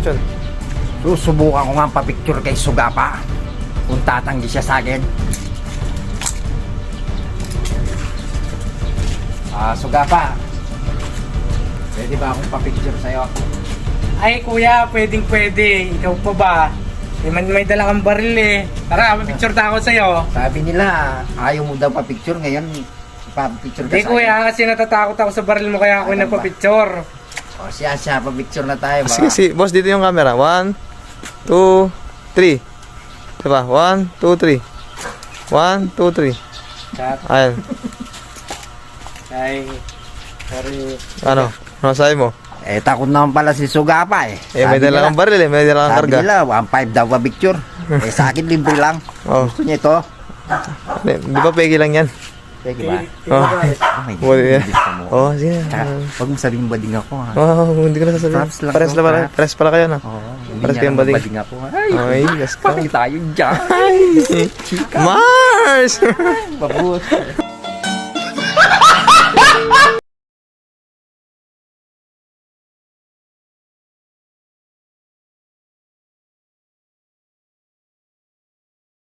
Chon. Susubukan ko nga pa-picture kay Sugapa. Kung tatanggi siya sa akin. Sugapa. Pwede ba akong pa-picture sa'yo? Ay kuya, pwedeng pwede. Ikaw pa ba? May dala kang baril eh. Tara, picture na ako sa'yo. Sabi nila, ayaw mo daw pa-picture. Ngayon, pa-picture ka Hindi sa kuya, akin. kasi natatakot ako sa baril mo kaya ako Ano ba? nagpa-picture. O siya, pa-picture na tayo. Sige, sige. Boss, dito yung camera. 1, 2, 3. Diba? 1, 2, 3. 1, 2, 3. Cut. Ayan. Ay, sorry. Ano? Ano sabi mo? Eh, takot naman pala si Sugapa eh. Eh, may dala kang baril eh. May dala kang Sabi karga. nila, 1.5 daw pa-picture. Eh, sa akin, libre lang. Oh. Gusto niya ito? Di ba pegi lang yan? Pwede ba? Oh. Oh my God. Buti yan. Gusto mo. Oh, sige. Tsaka, huwag mo sabihin bading ako ha. Oh, hindi ko na sasabihin. Props lang Pares to, pala, ha? pares pala kayo na. Oo, hindi Pares niya kayong naman bading. bading ako ha. Ay, Ay, let's go. patay tayo dyan. Mars! Babush.